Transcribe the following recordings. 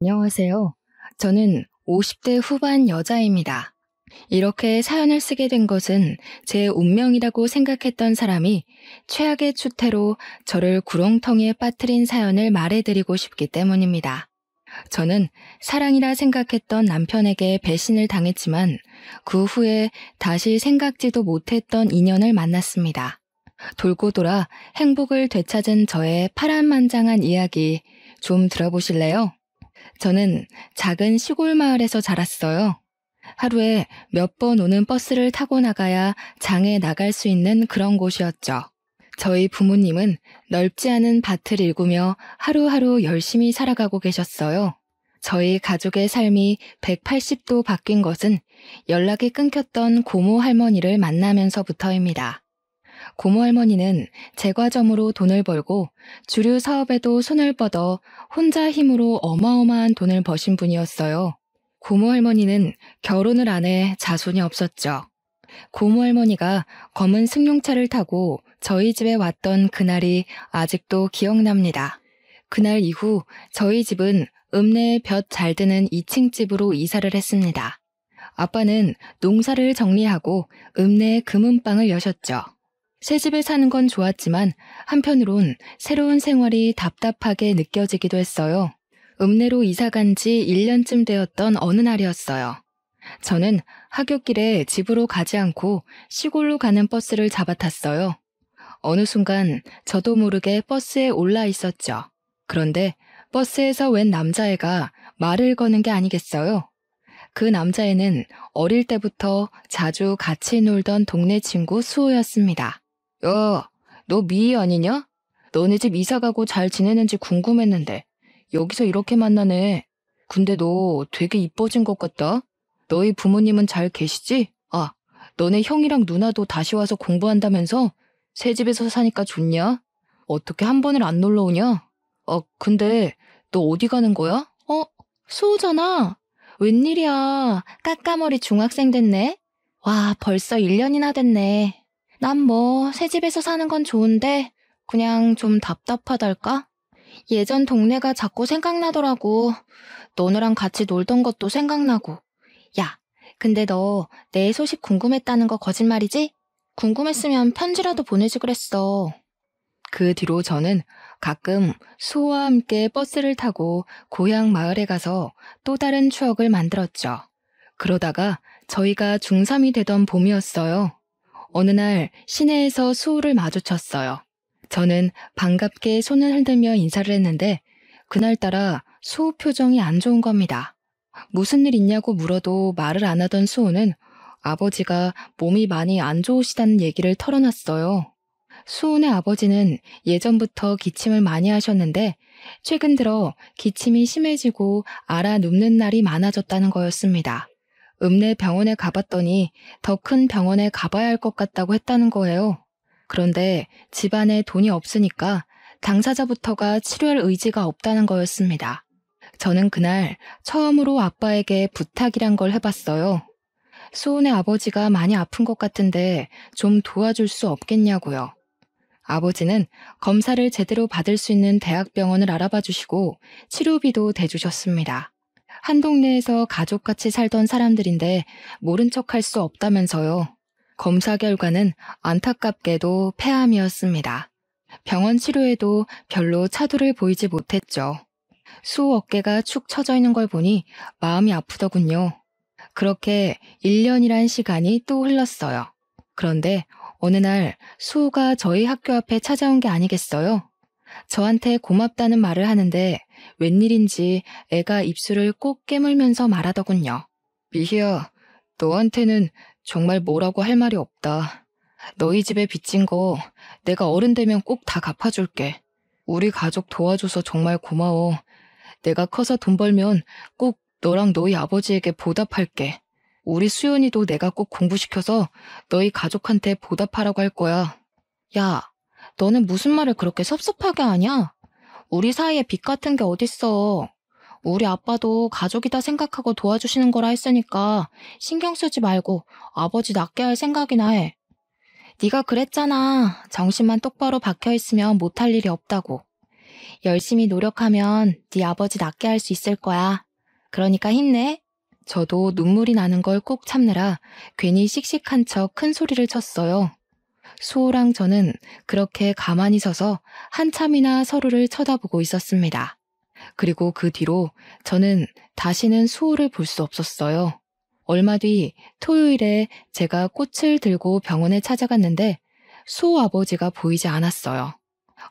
안녕하세요. 저는 50대 후반 여자입니다. 이렇게 사연을 쓰게 된 것은 제 운명이라고 생각했던 사람이 최악의 추태로 저를 구렁텅이에 빠뜨린 사연을 말해드리고 싶기 때문입니다. 저는 사랑이라 생각했던 남편에게 배신을 당했지만 그 후에 다시 생각지도 못했던 인연을 만났습니다. 돌고 돌아 행복을 되찾은 저의 파란만장한 이야기 좀 들어보실래요? 저는 작은 시골 마을에서 자랐어요. 하루에 몇 번 오는 버스를 타고 나가야 장에 나갈 수 있는 그런 곳이었죠. 저희 부모님은 넓지 않은 밭을 일구며 하루하루 열심히 살아가고 계셨어요. 저희 가족의 삶이 180도 바뀐 것은 연락이 끊겼던 고모 할머니를 만나면서부터입니다. 고모 할머니는 제과점으로 돈을 벌고 주류 사업에도 손을 뻗어 혼자 힘으로 어마어마한 돈을 버신 분이었어요. 고모 할머니는 결혼을 안 해 자손이 없었죠. 고모 할머니가 검은 승용차를 타고 저희 집에 왔던 그날이 아직도 기억납니다. 그날 이후 저희 집은 읍내에 볕 잘 드는 2층 집으로 이사를 했습니다. 아빠는 농사를 정리하고 읍내에 금은방을 여셨죠. 새 집에 사는 건 좋았지만 한편으론 새로운 생활이 답답하게 느껴지기도 했어요. 읍내로 이사 간 지 1년쯤 되었던 어느 날이었어요. 저는 하굣길에 집으로 가지 않고 시골로 가는 버스를 잡아탔어요. 어느 순간 저도 모르게 버스에 올라 있었죠. 그런데 버스에서 웬 남자애가 말을 거는 게 아니겠어요? 그 남자애는 어릴 때부터 자주 같이 놀던 동네 친구 수호였습니다. 야, 너 미희 아니냐? 너네 집 이사 가고 잘 지내는지 궁금했는데 여기서 이렇게 만나네. 근데 너 되게 이뻐진 것 같다. 너희 부모님은 잘 계시지? 아, 너네 형이랑 누나도 다시 와서 공부한다면서? 새 집에서 사니까 좋냐? 어떻게 한 번을 안 놀러 오냐? 근데 너 어디 가는 거야? 수호잖아. 웬일이야. 까까머리 중학생 됐네. 와, 벌써 1년이나 됐네. 난 뭐 새 집에서 사는 건 좋은데 그냥 좀 답답하달까? 예전 동네가 자꾸 생각나더라고. 너네랑 같이 놀던 것도 생각나고. 야, 근데 너 내 소식 궁금했다는 거 거짓말이지? 궁금했으면 편지라도 보내지 그랬어. 그 뒤로 저는 가끔 수호와 함께 버스를 타고 고향 마을에 가서 또 다른 추억을 만들었죠. 그러다가 저희가 중3이 되던 봄이었어요. 어느 날 시내에서 수호를 마주쳤어요. 저는 반갑게 손을 흔들며 인사를 했는데 그날따라 수호 표정이 안 좋은 겁니다. 무슨 일 있냐고 물어도 말을 안 하던 수호는 아버지가 몸이 많이 안 좋으시다는 얘기를 털어놨어요. 수호네 아버지는 예전부터 기침을 많이 하셨는데 최근 들어 기침이 심해지고 앓아 눕는 날이 많아졌다는 거였습니다. 읍내 병원에 가봤더니 더 큰 병원에 가봐야 할 것 같다고 했다는 거예요. 그런데 집안에 돈이 없으니까 당사자부터가 치료할 의지가 없다는 거였습니다. 저는 그날 처음으로 아빠에게 부탁이란 걸 해봤어요. 수호네 아버지가 많이 아픈 것 같은데 좀 도와줄 수 없겠냐고요. 아버지는 검사를 제대로 받을 수 있는 대학병원을 알아봐 주시고 치료비도 대주셨습니다. 한 동네에서 가족같이 살던 사람들인데 모른 척할 수 없다면서요. 검사 결과는 안타깝게도 폐암이었습니다. 병원 치료에도 별로 차도를 보이지 못했죠. 수호 어깨가 축 처져 있는 걸 보니 마음이 아프더군요. 그렇게 1년이란 시간이 또 흘렀어요. 그런데 어느 날 수호가 저희 학교 앞에 찾아온 게 아니겠어요? 저한테 고맙다는 말을 하는데 웬일인지 애가 입술을 꼭 깨물면서 말하더군요. 미희야, 너한테는 정말 뭐라고 할 말이 없다. 너희 집에 빚진 거 내가 어른 되면 꼭 다 갚아줄게. 우리 가족 도와줘서 정말 고마워. 내가 커서 돈 벌면 꼭 너랑 너희 아버지에게 보답할게. 우리 수연이도 내가 꼭 공부시켜서 너희 가족한테 보답하라고 할 거야. 야, 너는 무슨 말을 그렇게 섭섭하게 하냐? 우리 사이에 빚 같은 게 어딨어. 우리 아빠도 가족이다 생각하고 도와주시는 거라 했으니까 신경 쓰지 말고 아버지 낫게 할 생각이나 해. 네가 그랬잖아. 정신만 똑바로 박혀있으면 못할 일이 없다고. 열심히 노력하면 네 아버지 낫게 할 수 있을 거야. 그러니까 힘내. 저도 눈물이 나는 걸 꼭 참느라 괜히 씩씩한 척 큰 소리를 쳤어요. 수호랑 저는 그렇게 가만히 서서 한참이나 서로를 쳐다보고 있었습니다. 그리고 그 뒤로 저는 다시는 수호를 볼 수 없었어요. 얼마 뒤 토요일에 제가 꽃을 들고 병원에 찾아갔는데 수호 아버지가 보이지 않았어요.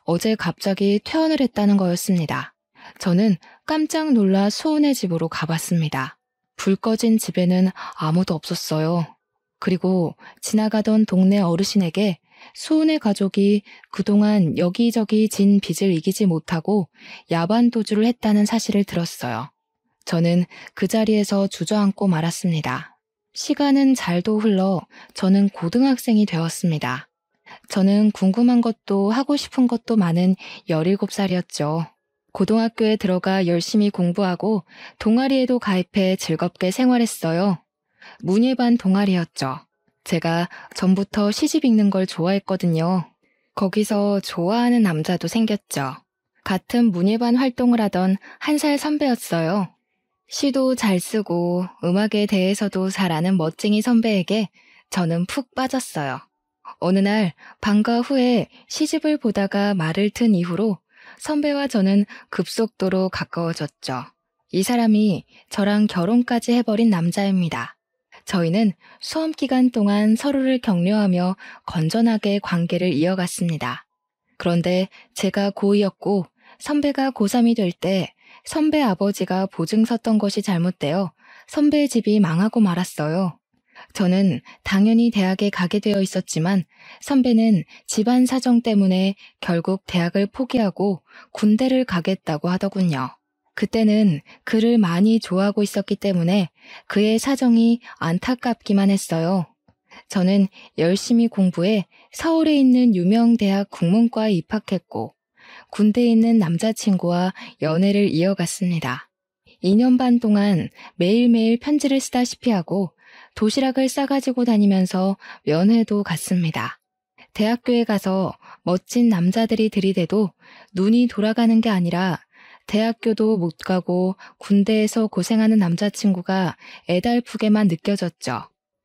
어제 갑자기 퇴원을 했다는 거였습니다. 저는 깜짝 놀라 수호네 집으로 가봤습니다. 불 꺼진 집에는 아무도 없었어요. 그리고 지나가던 동네 어르신에게 수호네 가족이 그동안 여기저기 진 빚을 이기지 못하고 야반도주를 했다는 사실을 들었어요. 저는 그 자리에서 주저앉고 말았습니다. 시간은 잘도 흘러 저는 고등학생이 되었습니다. 저는 궁금한 것도 하고 싶은 것도 많은 17살이었죠. 고등학교에 들어가 열심히 공부하고 동아리에도 가입해 즐겁게 생활했어요. 문예반 동아리였죠. 제가 전부터 시집 읽는 걸 좋아했거든요. 거기서 좋아하는 남자도 생겼죠. 같은 문예반 활동을 하던 1살 선배였어요. 시도 잘 쓰고 음악에 대해서도 잘 아는 멋쟁이 선배에게 저는 푹 빠졌어요. 어느 날 방과 후에 시집을 보다가 말을 튼 이후로 선배와 저는 급속도로 가까워졌죠. 이 사람이 저랑 결혼까지 해버린 남자입니다. 저희는 수험 기간 동안 서로를 격려하며 건전하게 관계를 이어갔습니다. 그런데 제가 고2였고 선배가 고3이 될 때 선배 아버지가 보증 섰던 것이 잘못되어 선배의 집이 망하고 말았어요. 저는 당연히 대학에 가게 되어 있었지만 선배는 집안 사정 때문에 결국 대학을 포기하고 군대를 가겠다고 하더군요. 그때는 그를 많이 좋아하고 있었기 때문에 그의 사정이 안타깝기만 했어요. 저는 열심히 공부해 서울에 있는 유명 대학 국문과에 입학했고 군대에 있는 남자친구와 연애를 이어갔습니다. 2년 반 동안 매일매일 편지를 쓰다시피 하고 도시락을 싸가지고 다니면서 면회도 갔습니다. 대학교에 가서 멋진 남자들이 들이대도 눈이 돌아가는 게 아니라 대학교도 못 가고 군대에서 고생하는 남자친구가 애달프게만 느껴졌죠.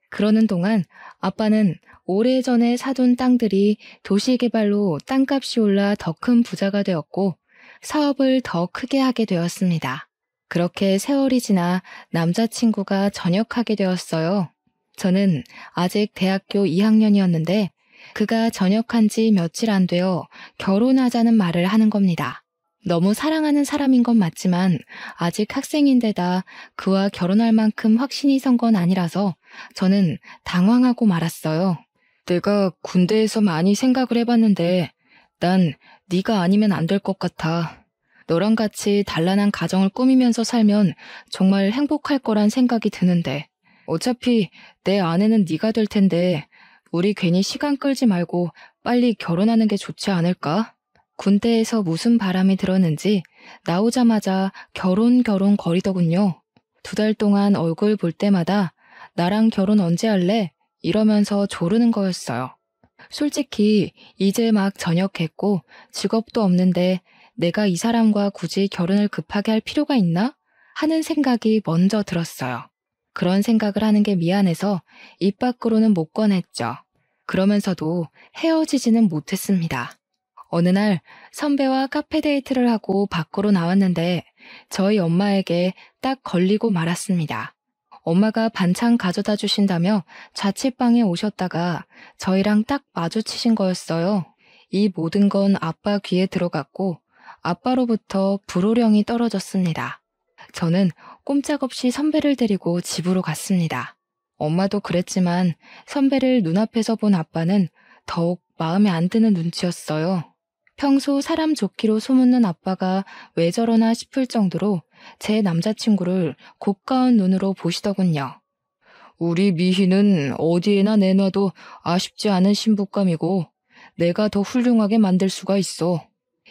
그러는 동안 아빠는 오래전에 사둔 땅들이 도시개발로 땅값이 올라 더 큰 부자가 되었고 사업을 더 크게 하게 되었습니다. 그렇게 세월이 지나 남자친구가 전역하게 되었어요. 저는 아직 대학교 2학년이었는데 그가 전역한 지 며칠 안 되어 결혼하자는 말을 하는 겁니다. 너무 사랑하는 사람인 건 맞지만 아직 학생인데다 그와 결혼할 만큼 확신이 선 건 아니라서 저는 당황하고 말았어요. 내가 군대에서 많이 생각을 해봤는데 난 네가 아니면 안 될 것 같아. 너랑 같이 단란한 가정을 꾸미면서 살면 정말 행복할 거란 생각이 드는데 어차피 내 아내는 네가 될 텐데 우리 괜히 시간 끌지 말고 빨리 결혼하는 게 좋지 않을까? 군대에서 무슨 바람이 들었는지 나오자마자 결혼 거리더군요. 2달 동안 얼굴 볼 때마다 나랑 결혼 언제 할래? 이러면서 조르는 거였어요. 솔직히 이제 막 전역했고 직업도 없는데 내가 이 사람과 굳이 결혼을 급하게 할 필요가 있나? 하는 생각이 먼저 들었어요. 그런 생각을 하는 게 미안해서 입 밖으로는 못 꺼냈죠. 그러면서도 헤어지지는 못했습니다. 어느 날 선배와 카페 데이트를 하고 밖으로 나왔는데 저희 엄마에게 딱 걸리고 말았습니다. 엄마가 반찬 가져다 주신다며 자취방에 오셨다가 저희랑 딱 마주치신 거였어요. 이 모든 건 아빠 귀에 들어갔고 아빠로부터 불호령이 떨어졌습니다. 저는 꼼짝없이 선배를 데리고 집으로 갔습니다. 엄마도 그랬지만 선배를 눈앞에서 본 아빠는 더욱 마음에 안 드는 눈치였어요. 평소 사람 좋기로 소문난 아빠가 왜 저러나 싶을 정도로 제 남자친구를 고가운 눈으로 보시더군요. 우리 미희는 어디에나 내놔도 아쉽지 않은 신부감이고 내가 더 훌륭하게 만들 수가 있어.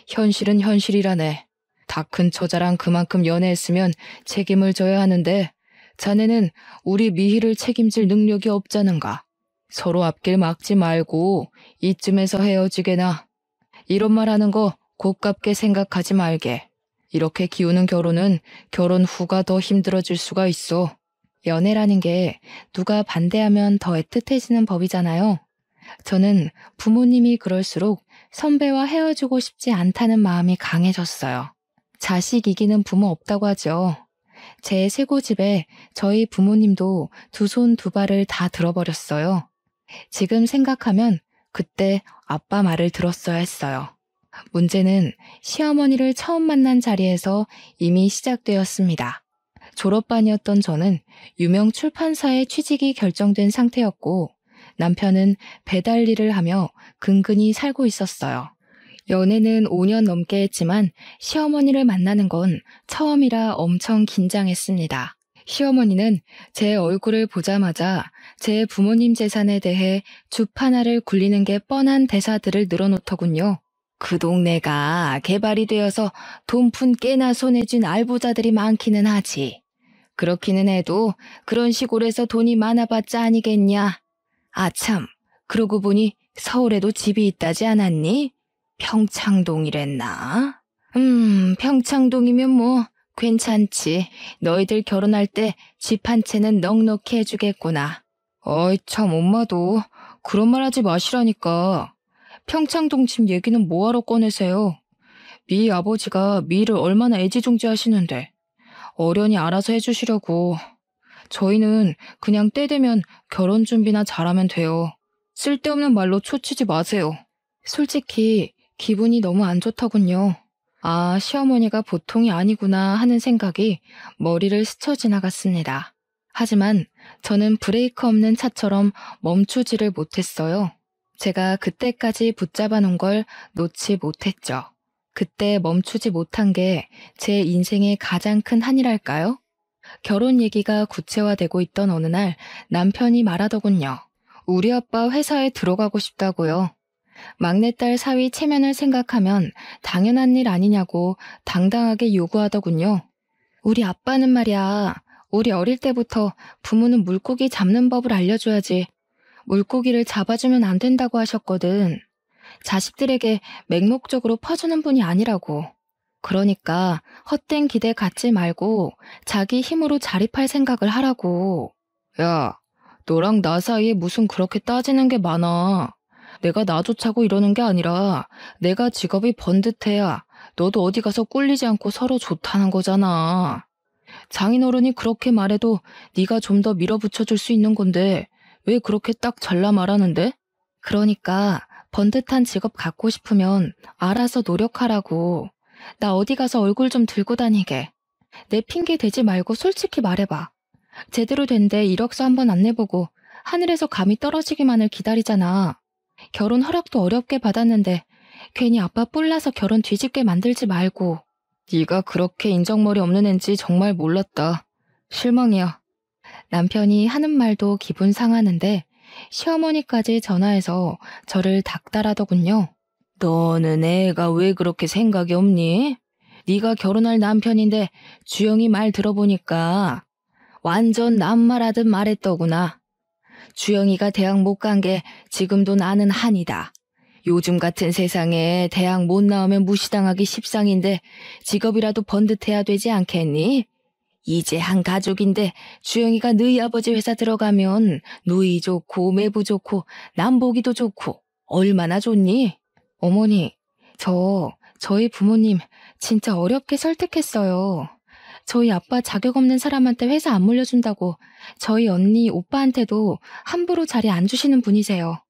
현실은 현실이라네. 다 큰 처자랑 그만큼 연애했으면 책임을 져야 하는데 자네는 우리 미희를 책임질 능력이 없자는가. 서로 앞길 막지 말고 이쯤에서 헤어지게나. 이런 말 하는 거 고깝게 생각하지 말게. 이렇게 기우는 결혼은 결혼 후가 더 힘들어질 수가 있어. 연애라는 게 누가 반대하면 더 애틋해지는 법이잖아요. 저는 부모님이 그럴수록 선배와 헤어지고 싶지 않다는 마음이 강해졌어요. 자식 이기는 부모 없다고 하죠. 제 쇄고집에 저희 부모님도 두 손 두 발을 다 들어버렸어요. 지금 생각하면 그때 아빠 말을 들었어야 했어요. 문제는 시어머니를 처음 만난 자리에서 이미 시작되었습니다. 졸업반이었던 저는 유명 출판사에 취직이 결정된 상태였고 남편은 배달 일을 하며 근근히 살고 있었어요. 연애는 5년 넘게 했지만 시어머니를 만나는 건 처음이라 엄청 긴장했습니다. 시어머니는 제 얼굴을 보자마자 제 부모님 재산에 대해 주파나를 굴리는 게 뻔한 대사들을 늘어놓더군요. 그 동네가 개발이 되어서 돈푼 깨나 손에 쥔 알부자들이 많기는 하지. 그렇기는 해도 그런 시골에서 돈이 많아봤자 아니겠냐. 아참, 그러고 보니 서울에도 집이 있다지 않았니? 평창동이랬나? 평창동이면 뭐 괜찮지. 너희들 결혼할 때 집 한 채는 넉넉히 해주겠구나. 어이 참 엄마도 그런 말 하지 마시라니까. 평창동 집 얘기는 뭐하러 꺼내세요? 미 아버지가 미를 얼마나 애지중지하시는데 어련히 알아서 해주시려고. 저희는 그냥 때 되면 결혼 준비나 잘하면 돼요. 쓸데없는 말로 초치지 마세요. 솔직히 기분이 너무 안 좋더군요. 아, 시어머니가 보통이 아니구나 하는 생각이 머리를 스쳐 지나갔습니다. 하지만 저는 브레이크 없는 차처럼 멈추지를 못했어요. 제가 그때까지 붙잡아 놓은 걸 놓지 못했죠. 그때 멈추지 못한 게 제 인생의 가장 큰 한이랄까요? 결혼 얘기가 구체화되고 있던 어느 날 남편이 말하더군요. 우리 아빠 회사에 들어가고 싶다고요. 막내딸 사위 체면을 생각하면 당연한 일 아니냐고 당당하게 요구하더군요. 우리 아빠는 말이야. 우리 어릴 때부터 부모는 물고기 잡는 법을 알려줘야지. 물고기를 잡아주면 안 된다고 하셨거든. 자식들에게 맹목적으로 퍼주는 분이 아니라고. 그러니까 헛된 기대 갖지 말고 자기 힘으로 자립할 생각을 하라고. 야, 너랑 나 사이에 무슨 그렇게 따지는 게 많아. 내가 나 좋자고 이러는 게 아니라 내가 직업이 번듯해야 너도 어디 가서 꿀리지 않고 서로 좋다는 거잖아. 장인어른이 그렇게 말해도 네가 좀 더 밀어붙여줄 수 있는 건데 왜 그렇게 딱 잘라 말하는데? 그러니까 번듯한 직업 갖고 싶으면 알아서 노력하라고. 나 어디 가서 얼굴 좀 들고 다니게. 내 핑계 대지 말고 솔직히 말해봐. 제대로 된 데 이력서 한번 안 내보고 하늘에서 감이 떨어지기만을 기다리잖아. 결혼 허락도 어렵게 받았는데 괜히 아빠 뿔나서 결혼 뒤집게 만들지 말고. 네가 그렇게 인정머리 없는 앤지 정말 몰랐다. 실망이야. 남편이 하는 말도 기분 상하는데 시어머니까지 전화해서 저를 닥달하더군요. 너는 애가 왜 그렇게 생각이 없니? 네가 결혼할 남편인데 주영이 말 들어보니까 완전 남말하듯 말했더구나. 주영이가 대학 못 간 게 지금도 나는 한이다. 요즘 같은 세상에 대학 못 나오면 무시당하기 십상인데 직업이라도 번듯해야 되지 않겠니? 이제 한 가족인데 주영이가 너희 아버지 회사 들어가면 누이 좋고 매부 좋고 남보기도 좋고 얼마나 좋니? 어머니, 저희 부모님 진짜 어렵게 설득했어요. 저희 아빠 자격 없는 사람한테 회사 안 물려준다고 저희 언니, 오빠한테도 함부로 자리 안 주시는 분이세요.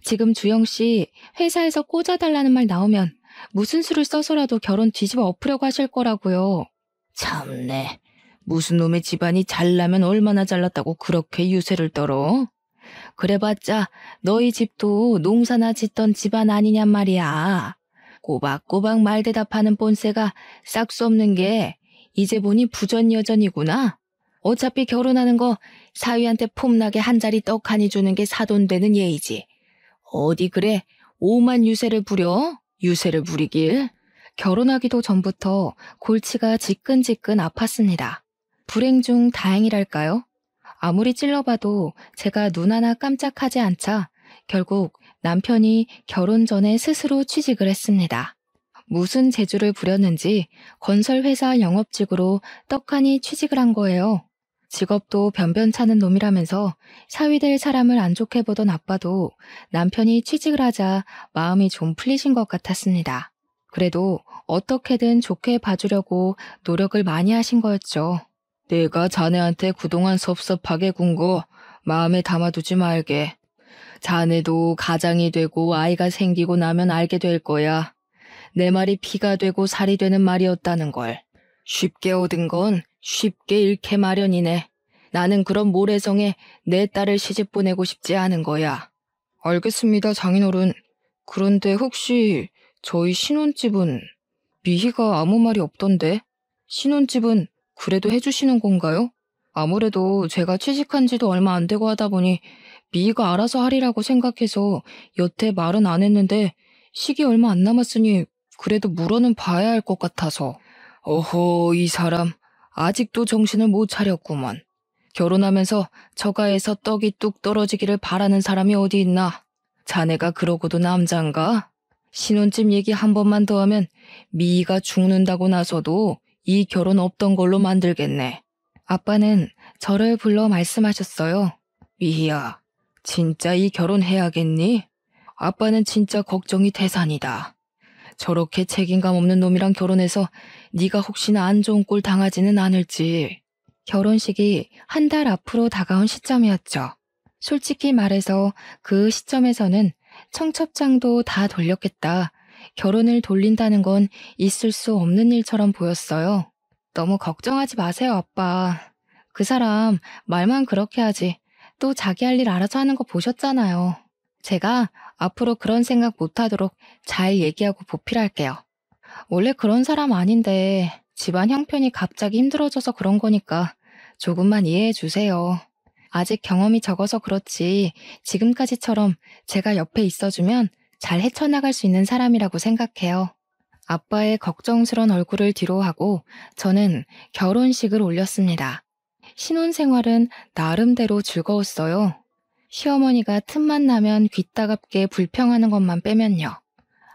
지금 주영 씨 회사에서 꽂아달라는 말 나오면 무슨 수를 써서라도 결혼 뒤집어 엎으려고 하실 거라고요. 참네. 무슨 놈의 집안이 잘나면 얼마나 잘났다고 그렇게 유세를 떨어? 그래봤자 너희 집도 농사나 짓던 집안 아니냔 말이야. 꼬박꼬박 말대답하는 본세가 싹 수 없는 게 이제 보니 부전여전이구나. 어차피 결혼하는 거 사위한테 폼나게 한 자리 떡 하니 주는 게 사돈되는 예의지. 어디 그래 오만 유세를 부려? 유세를 부리길. 결혼하기도 전부터 골치가 지끈지끈 아팠습니다. 불행 중 다행이랄까요? 아무리 찔러봐도 제가 눈 하나 깜짝하지 않자 결국 남편이 결혼 전에 스스로 취직을 했습니다. 무슨 재주를 부렸는지 건설회사 영업직으로 떡하니 취직을 한 거예요. 직업도 변변찮은 놈이라면서 사위될 사람을 안 좋게 보던 아빠도 남편이 취직을 하자 마음이 좀 풀리신 것 같았습니다. 그래도 어떻게든 좋게 봐주려고 노력을 많이 하신 거였죠. 내가 자네한테 그동안 섭섭하게 군 거 마음에 담아두지 말게. 자네도 가장이 되고 아이가 생기고 나면 알게 될 거야. 내 말이 피가 되고 살이 되는 말이었다는 걸. 쉽게 얻은 건 쉽게 잃게 마련이네. 나는 그런 모래성에 내 딸을 시집 보내고 싶지 않은 거야. 알겠습니다, 장인어른. 그런데 혹시 저희 신혼집은 미희가 아무 말이 없던데? 신혼집은 그래도 해주시는 건가요? 아무래도 제가 취직한 지도 얼마 안 되고 하다 보니 미희가 알아서 하리라고 생각해서 여태 말은 안 했는데 시기 얼마 안 남았으니 그래도 물어는 봐야 할 것 같아서. 어허, 이 사람 아직도 정신을 못 차렸구먼. 결혼하면서 처가에서 떡이 뚝 떨어지기를 바라는 사람이 어디 있나? 자네가 그러고도 남잔가? 신혼집 얘기 한 번만 더 하면 미희가 죽는다고 나서도 이 결혼 없던 걸로 만들겠네. 아빠는 저를 불러 말씀하셨어요. 미희야, 진짜 이 결혼 해야겠니? 아빠는 진짜 걱정이 태산이다. 저렇게 책임감 없는 놈이랑 결혼해서 네가 혹시나 안 좋은 꼴 당하지는 않을지. 결혼식이 한 달 앞으로 다가온 시점이었죠. 솔직히 말해서 그 시점에서는 청첩장도 다 돌렸겠다. 결혼을 돌린다는 건 있을 수 없는 일처럼 보였어요. 너무 걱정하지 마세요, 아빠. 그 사람 말만 그렇게 하지. 또 자기 할 일 알아서 하는 거 보셨잖아요. 제가 앞으로 그런 생각 못하도록 잘 얘기하고 보필할게요. 원래 그런 사람 아닌데 집안 형편이 갑자기 힘들어져서 그런 거니까 조금만 이해해 주세요. 아직 경험이 적어서 그렇지 지금까지처럼 제가 옆에 있어주면 잘 헤쳐나갈 수 있는 사람이라고 생각해요. 아빠의 걱정스런 얼굴을 뒤로하고 저는 결혼식을 올렸습니다. 신혼생활은 나름대로 즐거웠어요. 시어머니가 틈만 나면 귀따갑게 불평하는 것만 빼면요.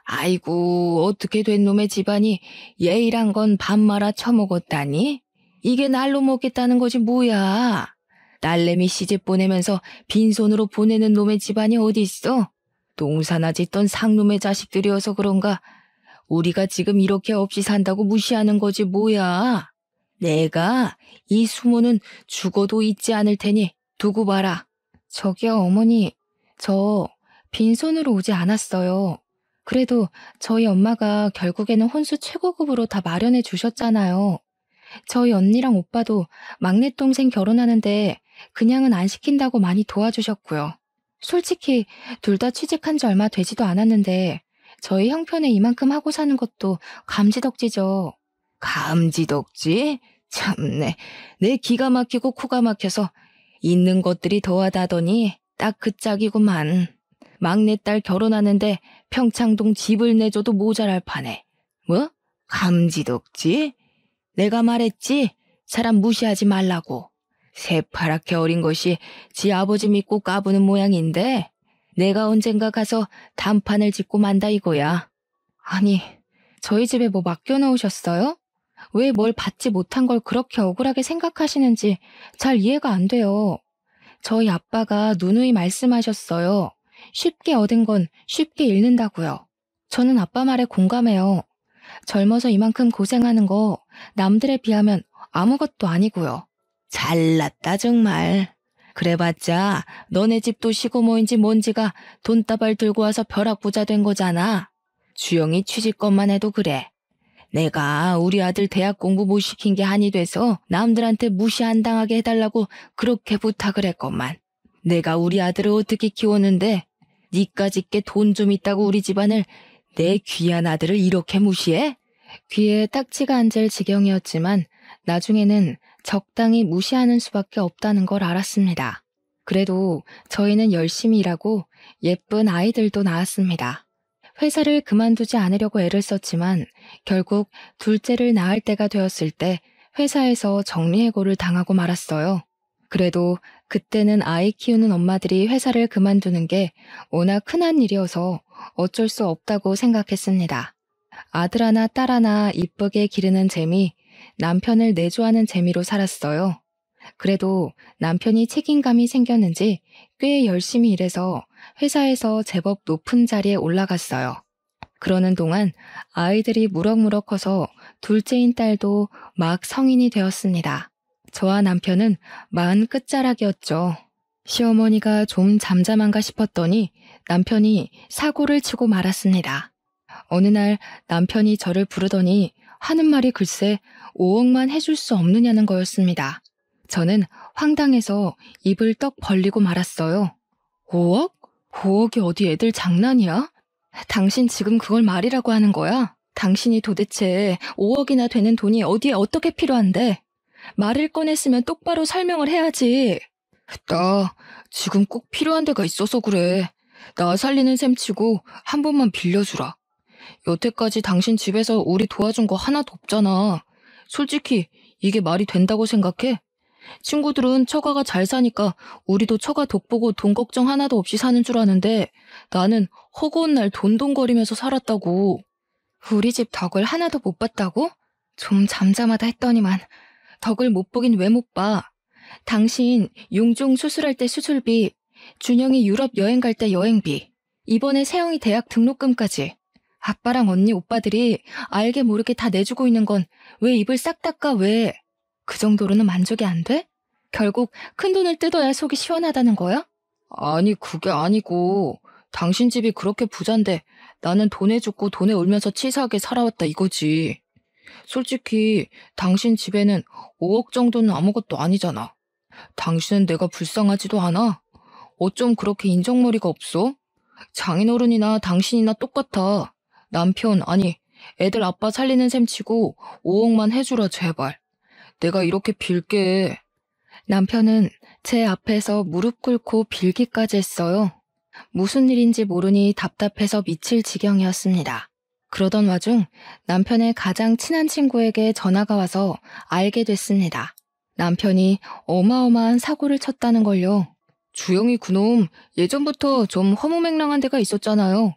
아이고, 어떻게 된 놈의 집안이 예의란 건 밥 말아 처먹었다니? 이게 날로 먹겠다는 거지 뭐야? 딸내미 시집 보내면서 빈손으로 보내는 놈의 집안이 어디 있어? 농사나 짓던 상놈의 자식들이어서 그런가? 우리가 지금 이렇게 없이 산다고 무시하는 거지 뭐야? 내가 이 수모는 죽어도 잊지 않을 테니 두고 봐라. 저기요, 어머니. 저 빈손으로 오지 않았어요. 그래도 저희 엄마가 결국에는 혼수 최고급으로 다 마련해 주셨잖아요. 저희 언니랑 오빠도 막내 동생 결혼하는데 그냥은 안 시킨다고 많이 도와주셨고요. 솔직히 둘 다 취직한 지 얼마 되지도 않았는데 저희 형편에 이만큼 하고 사는 것도 감지덕지죠. 감지덕지? 참네. 내 기가 막히고 코가 막혀서 있는 것들이 더하다더니 딱 그 짝이구만. 막내딸 결혼하는데 평창동 집을 내줘도 모자랄 판에. 뭐? 감지덕지? 내가 말했지? 사람 무시하지 말라고. 새파랗게 어린 것이 지 아버지 믿고 까부는 모양인데 내가 언젠가 가서 단판을 짓고 만다 이거야. 아니, 저희 집에 뭐 맡겨놓으셨어요? 왜 뭘 받지 못한 걸 그렇게 억울하게 생각하시는지 잘 이해가 안 돼요. 저희 아빠가 누누이 말씀하셨어요. 쉽게 얻은 건 쉽게 잃는다고요. 저는 아빠 말에 공감해요. 젊어서 이만큼 고생하는 거 남들에 비하면 아무것도 아니고요. 잘났다 정말. 그래봤자 너네 집도 시고모인지 뭔지가 돈다발 들고 와서 벼락부자 된 거잖아. 주영이 취직것만 해도 그래. 내가 우리 아들 대학 공부 못 시킨 게 한이 돼서 남들한테 무시 안 당하게 해달라고 그렇게 부탁을 했건만. 내가 우리 아들을 어떻게 키웠는데 니까짓게 돈 좀 있다고 우리 집안을 내 귀한 아들을 이렇게 무시해? 귀에 딱지가 앉을 지경이었지만 나중에는 적당히 무시하는 수밖에 없다는 걸 알았습니다. 그래도 저희는 열심히 일하고 예쁜 아이들도 낳았습니다. 회사를 그만두지 않으려고 애를 썼지만 결국 둘째를 낳을 때가 되었을 때 회사에서 정리해고를 당하고 말았어요. 그래도 그때는 아이 키우는 엄마들이 회사를 그만두는 게 워낙 흔한 일이어서 어쩔 수 없다고 생각했습니다. 아들 하나 딸 하나 이쁘게 기르는 재미, 남편을 내조하는 재미로 살았어요. 그래도 남편이 책임감이 생겼는지 꽤 열심히 일해서 회사에서 제법 높은 자리에 올라갔어요. 그러는 동안 아이들이 무럭무럭 커서 둘째인 딸도 막 성인이 되었습니다. 저와 남편은 40 끝자락이었죠. 시어머니가 좀 잠잠한가 싶었더니 남편이 사고를 치고 말았습니다. 어느 날 남편이 저를 부르더니 하는 말이 글쎄 5억만 해줄 수 없느냐는 거였습니다. 저는 황당해서 입을 떡 벌리고 말았어요. 5억? 5억이 어디 애들 장난이야? 당신 지금 그걸 말이라고 하는 거야? 당신이 도대체 5억이나 되는 돈이 어디에 어떻게 필요한데? 말을 꺼냈으면 똑바로 설명을 해야지. 나 지금 꼭 필요한 데가 있어서 그래. 나 살리는 셈 치고 한 번만 빌려주라. 여태까지 당신 집에서 우리 도와준 거 하나도 없잖아. 솔직히 이게 말이 된다고 생각해? 친구들은 처가가 잘 사니까 우리도 처가 덕보고 돈 걱정 하나도 없이 사는 줄 아는데 나는 허구한 날 돈돈거리면서 살았다고. 우리 집 덕을 하나도 못 봤다고? 좀 잠잠하다 했더니만 덕을 못 보긴 왜 못 봐. 당신 용종 수술할 때 수술비, 준영이 유럽 여행 갈 때 여행비, 이번에 세영이 대학 등록금까지 아빠랑 언니 오빠들이 알게 모르게 다 내주고 있는 건 왜 입을 싹 닦아 왜? 그 정도로는 만족이 안 돼? 결국 큰돈을 뜯어야 속이 시원하다는 거야? 아니 그게 아니고 당신 집이 그렇게 부잔데 나는 돈에 죽고 돈에 울면서 치사하게 살아왔다 이거지. 솔직히 당신 집에는 5억 정도는 아무것도 아니잖아. 당신은 내가 불쌍하지도 않아? 어쩜 그렇게 인정머리가 없어? 장인어른이나 당신이나 똑같아. 남편 아니 애들 아빠 살리는 셈 치고 5억만 해주라 제발. 내가 이렇게 빌게. 남편은 제 앞에서 무릎 꿇고 빌기까지 했어요. 무슨 일인지 모르니 답답해서 미칠 지경이었습니다. 그러던 와중 남편의 가장 친한 친구에게 전화가 와서 알게 됐습니다. 남편이 어마어마한 사고를 쳤다는 걸요. 주영이 그놈 예전부터 좀 허무맹랑한 데가 있었잖아요.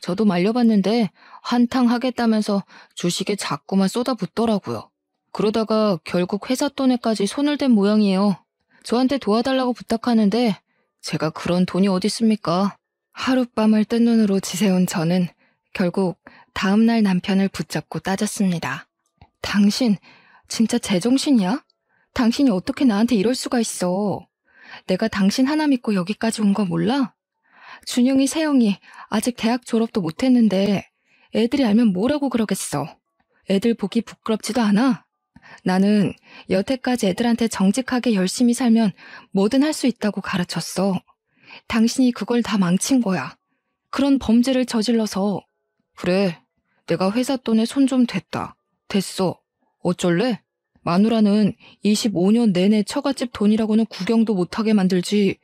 저도 말려봤는데 한탕 하겠다면서 주식에 자꾸만 쏟아붓더라고요. 그러다가 결국 회사 돈에까지 손을 댄 모양이에요. 저한테 도와달라고 부탁하는데 제가 그런 돈이 어딨습니까? 하룻밤을 뜬 눈으로 지새운 저는 결국 다음날 남편을 붙잡고 따졌습니다. 당신 진짜 제정신이야? 당신이 어떻게 나한테 이럴 수가 있어? 내가 당신 하나 믿고 여기까지 온 거 몰라? 준영이, 세영이 아직 대학 졸업도 못했는데 애들이 알면 뭐라고 그러겠어. 애들 보기 부끄럽지도 않아? 나는 여태까지 애들한테 정직하게 열심히 살면 뭐든 할 수 있다고 가르쳤어. 당신이 그걸 다 망친 거야. 그런 범죄를 저질러서. 그래, 내가 회사 돈에 손 좀 댔다. 됐어. 어쩔래? 마누라는 25년 내내 처갓집 돈이라고는 구경도 못하게 만들지.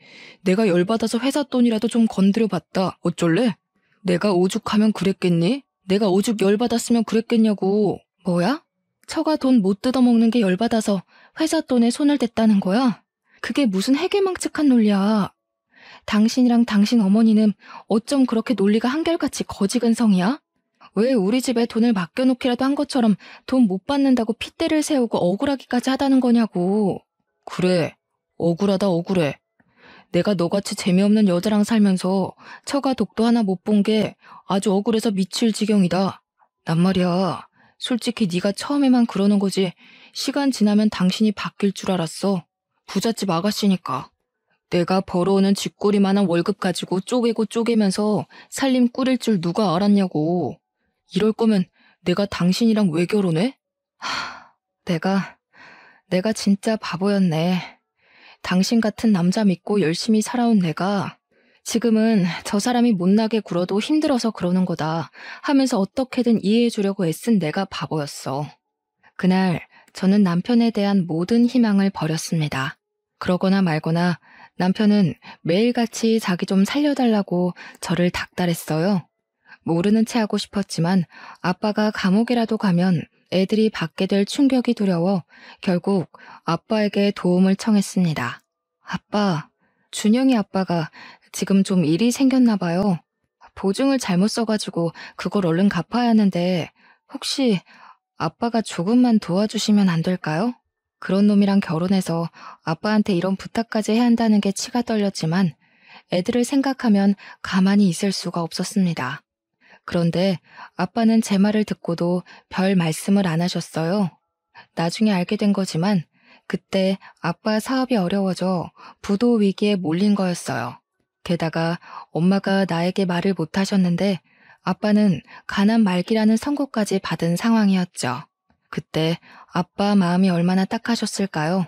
내가 열받아서 회사 돈이라도 좀 건드려봤다. 어쩔래? 내가 오죽하면 그랬겠니? 내가 오죽 열받았으면 그랬겠냐고. 뭐야? 처가 돈 못 뜯어먹는 게 열받아서 회사 돈에 손을 댔다는 거야? 그게 무슨 해괴망측한 논리야. 당신이랑 당신 어머니는 어쩜 그렇게 논리가 한결같이 거지근성이야? 왜 우리 집에 돈을 맡겨놓기라도 한 것처럼 돈 못 받는다고 핏대를 세우고 억울하기까지 하다는 거냐고. 그래, 억울하다 억울해. 내가 너같이 재미없는 여자랑 살면서 처가 독도 하나 못 본 게 아주 억울해서 미칠 지경이다. 난 말이야, 솔직히 네가 처음에만 그러는 거지 시간 지나면 당신이 바뀔 줄 알았어. 부잣집 아가씨니까. 내가 벌어오는 쥐꼬리만한 월급 가지고 쪼개고 쪼개면서 살림 꾸릴 줄 누가 알았냐고. 이럴 거면 내가 당신이랑 왜 결혼해? 내가 진짜 바보였네. 당신 같은 남자 믿고 열심히 살아온 내가 지금은 저 사람이 못나게 굴어도 힘들어서 그러는 거다 하면서 어떻게든 이해해 주려고 애쓴 내가 바보였어. 그날 저는 남편에 대한 모든 희망을 버렸습니다. 그러거나 말거나 남편은 매일같이 자기 좀 살려달라고 저를 닥달했어요. 모르는 체 하고 싶었지만 아빠가 감옥이라도 가면 애들이 받게 될 충격이 두려워 결국 아빠에게 도움을 청했습니다. 아빠, 준영이 아빠가 지금 좀 일이 생겼나 봐요. 보증을 잘못 써가지고 그걸 얼른 갚아야 하는데 혹시 아빠가 조금만 도와주시면 안 될까요? 그런 놈이랑 결혼해서 아빠한테 이런 부탁까지 해야 한다는 게 치가 떨렸지만 애들을 생각하면 가만히 있을 수가 없었습니다. 그런데 아빠는 제 말을 듣고도 별 말씀을 안 하셨어요. 나중에 알게 된 거지만 그때 아빠 사업이 어려워져 부도 위기에 몰린 거였어요. 게다가 엄마가 나에게 말을 못 하셨는데 아빠는 가난 말기라는 선고까지 받은 상황이었죠. 그때 아빠 마음이 얼마나 딱하셨을까요?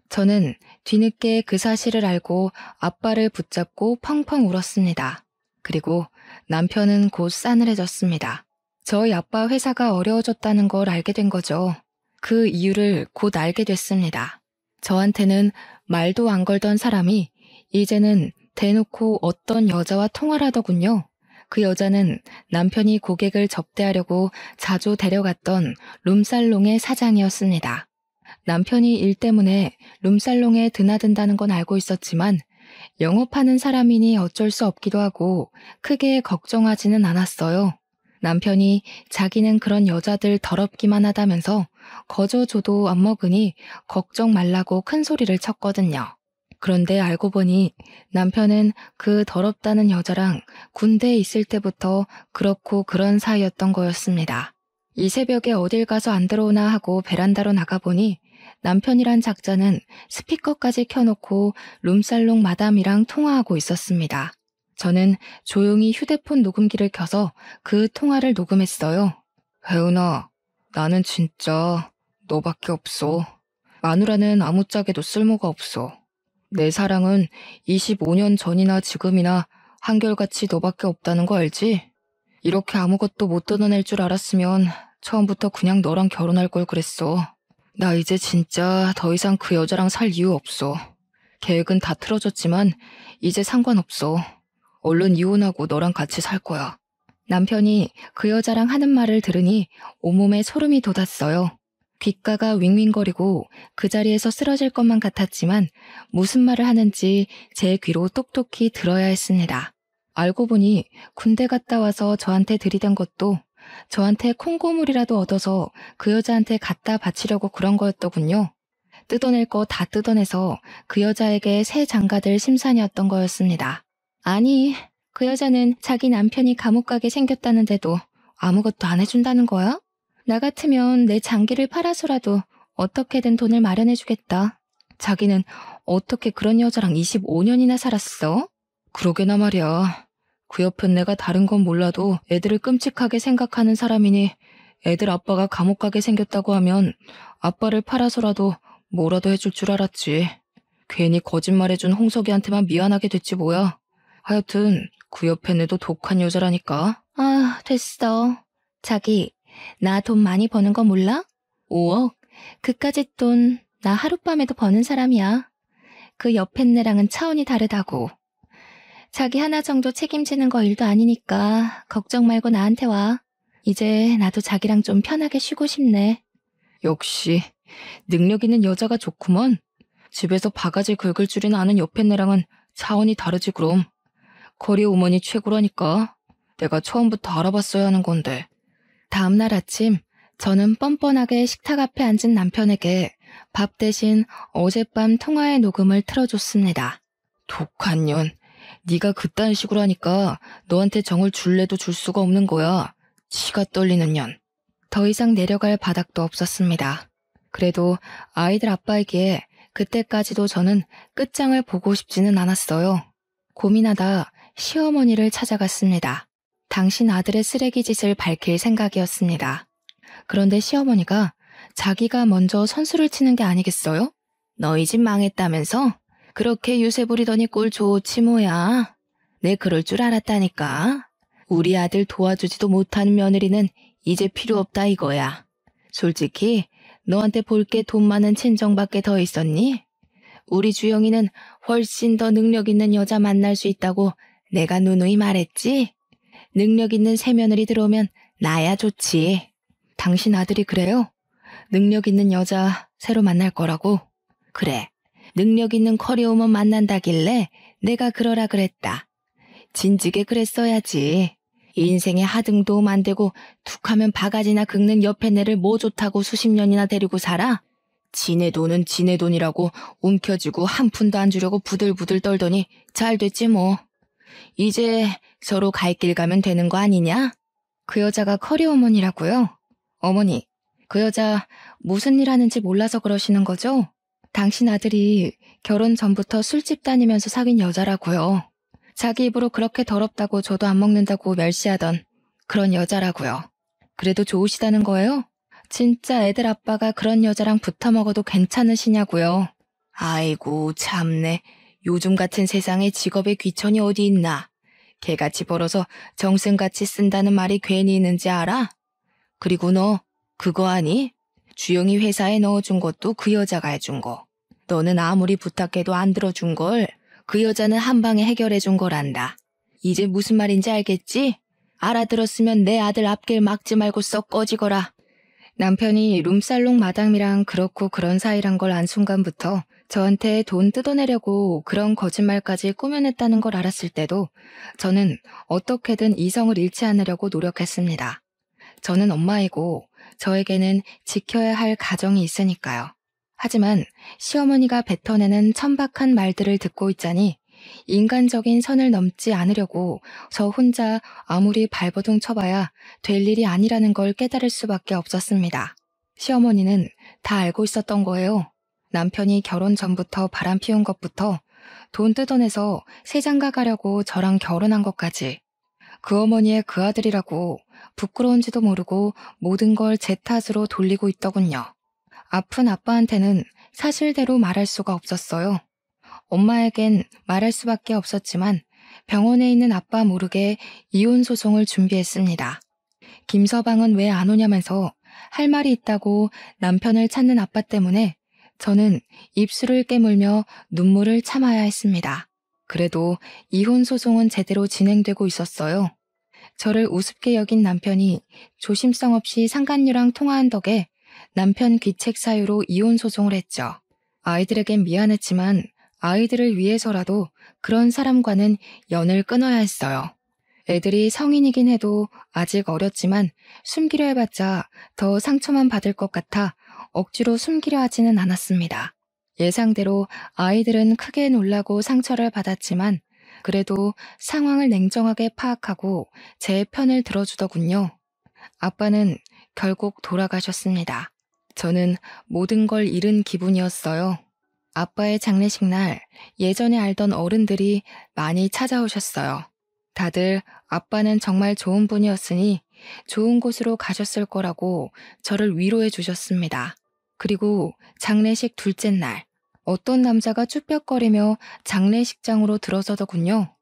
저는 뒤늦게 그 사실을 알고 아빠를 붙잡고 펑펑 울었습니다. 그리고 남편은 곧 싸늘해졌습니다. 저희 아빠 회사가 어려워졌다는 걸 알게 된 거죠. 그 이유를 곧 알게 됐습니다. 저한테는 말도 안 걸던 사람이 이제는 대놓고 어떤 여자와 통화를 하더군요. 그 여자는 남편이 고객을 접대하려고 자주 데려갔던 룸살롱의 사장이었습니다. 남편이 일 때문에 룸살롱에 드나든다는 건 알고 있었지만 영업하는 사람이니 어쩔 수 없기도 하고 크게 걱정하지는 않았어요. 남편이 자기는 그런 여자들 더럽기만 하다면서 거저 줘도 안 먹으니 걱정 말라고 큰 소리를 쳤거든요. 그런데 알고 보니 남편은 그 더럽다는 여자랑 군대에 있을 때부터 그렇고 그런 사이였던 거였습니다. 이 새벽에 어딜 가서 안 들어오나 하고 베란다로 나가보니 남편이란 작자는 스피커까지 켜놓고 룸살롱 마담이랑 통화하고 있었습니다. 저는 조용히 휴대폰 녹음기를 켜서 그 통화를 녹음했어요. 혜은아, 나는 진짜 너밖에 없어. 마누라는 아무짝에도 쓸모가 없어. 내 사랑은 25년 전이나 지금이나 한결같이 너밖에 없다는 거 알지? 이렇게 아무것도 못 뜯어낼 줄 알았으면 처음부터 그냥 너랑 결혼할 걸 그랬어. 나 이제 진짜 더 이상 그 여자랑 살 이유 없어. 계획은 다 틀어졌지만 이제 상관없어. 얼른 이혼하고 너랑 같이 살 거야. 남편이 그 여자랑 하는 말을 들으니 온몸에 소름이 돋았어요. 귓가가 윙윙거리고 그 자리에서 쓰러질 것만 같았지만 무슨 말을 하는지 제 귀로 똑똑히 들어야 했습니다. 알고 보니 군대 갔다 와서 저한테 들이댄 것도 저한테 콩고물이라도 얻어서 그 여자한테 갖다 바치려고 그런 거였더군요. 뜯어낼 거 다 뜯어내서 그 여자에게 새 장가들 심산이었던 거였습니다. 아니, 그 여자는 자기 남편이 감옥 가게 생겼다는데도 아무것도 안 해준다는 거야? 나 같으면 내 장기를 팔아서라도 어떻게든 돈을 마련해주겠다. 자기는 어떻게 그런 여자랑 25년이나 살았어? 그러게나 말이야. 그 옆엔 내가 다른 건 몰라도 애들을 끔찍하게 생각하는 사람이니 애들 아빠가 감옥 가게 생겼다고 하면 아빠를 팔아서라도 뭐라도 해줄 줄 알았지. 괜히 거짓말해준 홍석이한테만 미안하게 됐지 뭐야. 하여튼 그 옆엔 애도 독한 여자라니까. 아, 됐어. 자기, 나 돈 많이 버는 거 몰라? 5억? 그까짓 돈 나 하룻밤에도 버는 사람이야. 그 옆엔 애랑은 차원이 다르다고. 자기 하나 정도 책임지는 거 일도 아니니까 걱정 말고 나한테 와. 이제 나도 자기랑 좀 편하게 쉬고 싶네. 역시 능력 있는 여자가 좋구먼. 집에서 바가지 긁을 줄이나 아는 옆엔 애랑은 차원이 다르지 그럼. 거리 어머니 최고라니까. 내가 처음부터 알아봤어야 하는 건데. 다음날 아침 저는 뻔뻔하게 식탁 앞에 앉은 남편에게 밥 대신 어젯밤 통화의 녹음을 틀어줬습니다. 독한 년. 네가 그딴 식으로 하니까 너한테 정을 줄래도 줄 수가 없는 거야. 치가 떨리는 년. 더 이상 내려갈 바닥도 없었습니다. 그래도 아이들 아빠에게 그때까지도 저는 끝장을 보고 싶지는 않았어요. 고민하다 시어머니를 찾아갔습니다. 당신 아들의 쓰레기 짓을 밝힐 생각이었습니다. 그런데 시어머니가 자기가 먼저 선수를 치는 게 아니겠어요? 너희 집 망했다면서? 그렇게 유세 부리더니 꼴 좋지 뭐야. 내 그럴 줄 알았다니까. 우리 아들 도와주지도 못하는 며느리는 이제 필요 없다 이거야. 솔직히 너한테 볼 게 돈 많은 친정밖에 더 있었니? 우리 주영이는 훨씬 더 능력 있는 여자 만날 수 있다고 내가 누누이 말했지? 능력 있는 새며느리 들어오면 나야 좋지. 당신 아들이 그래요? 능력 있는 여자 새로 만날 거라고? 그래. 능력 있는 커리우먼 만난다길래 내가 그러라 그랬다. 진즉에 그랬어야지. 인생에 하등도 만들고 툭하면 바가지나 긁는 옆에 내를 뭐 좋다고 수십 년이나 데리고 살아? 지네 돈은 지네 돈이라고 움켜쥐고 한 푼도 안 주려고 부들부들 떨더니 잘 됐지 뭐. 이제 서로 갈 길 가면 되는 거 아니냐? 그 여자가 커리 어머니라고요? 어머니, 그 여자 무슨 일 하는지 몰라서 그러시는 거죠? 당신 아들이 결혼 전부터 술집 다니면서 사귄 여자라고요. 자기 입으로 그렇게 더럽다고 저도 안 먹는다고 멸시하던 그런 여자라고요. 그래도 좋으시다는 거예요? 진짜 애들 아빠가 그런 여자랑 붙어 먹어도 괜찮으시냐고요. 아이고 참네. 요즘 같은 세상에 직업에 귀천이 어디 있나. 개같이 벌어서 정승같이 쓴다는 말이 괜히 있는지 알아? 그리고 너 그거 아니? 주영이 회사에 넣어준 것도 그 여자가 해준 거. 너는 아무리 부탁해도 안 들어준 걸 그 여자는 한 방에 해결해준 거란다. 이제 무슨 말인지 알겠지? 알아들었으면 내 아들 앞길 막지 말고 썩 꺼지거라. 남편이 룸살롱 마담이랑 그렇고 그런 사이란 걸 안 순간부터 저한테 돈 뜯어내려고 그런 거짓말까지 꾸며냈다는 걸 알았을 때도 저는 어떻게든 이성을 잃지 않으려고 노력했습니다. 저는 엄마이고 저에게는 지켜야 할 가정이 있으니까요. 하지만 시어머니가 뱉어내는 천박한 말들을 듣고 있자니 인간적인 선을 넘지 않으려고 저 혼자 아무리 발버둥 쳐봐야 될 일이 아니라는 걸 깨달을 수밖에 없었습니다. 시어머니는 다 알고 있었던 거예요. 남편이 결혼 전부터 바람 피운 것부터 돈 뜯어내서 새장가 가려고 저랑 결혼한 것까지 그 어머니의 그 아들이라고 부끄러운지도 모르고 모든 걸 제 탓으로 돌리고 있더군요. 아픈 아빠한테는 사실대로 말할 수가 없었어요. 엄마에겐 말할 수밖에 없었지만 병원에 있는 아빠 모르게 이혼 소송을 준비했습니다. 김서방은 왜 안 오냐면서 할 말이 있다고 남편을 찾는 아빠 때문에 저는 입술을 깨물며 눈물을 참아야 했습니다. 그래도 이혼 소송은 제대로 진행되고 있었어요. 저를 우습게 여긴 남편이 조심성 없이 상간녀랑 통화한 덕에 남편 귀책 사유로 이혼 소송을 했죠. 아이들에겐 미안했지만 아이들을 위해서라도 그런 사람과는 연을 끊어야 했어요. 애들이 성인이긴 해도 아직 어렸지만 숨기려 해봤자 더 상처만 받을 것 같아 억지로 숨기려 하지는 않았습니다. 예상대로 아이들은 크게 놀라고 상처를 받았지만 그래도 상황을 냉정하게 파악하고 제 편을 들어주더군요. 아빠는 결국 돌아가셨습니다. 저는 모든 걸 잃은 기분이었어요. 아빠의 장례식 날 예전에 알던 어른들이 많이 찾아오셨어요. 다들 아빠는 정말 좋은 분이었으니 좋은 곳으로 가셨을 거라고 저를 위로해 주셨습니다. 그리고 장례식 둘째 날 어떤 남자가 쭈뼛거리며 장례식장으로 들어서더군요.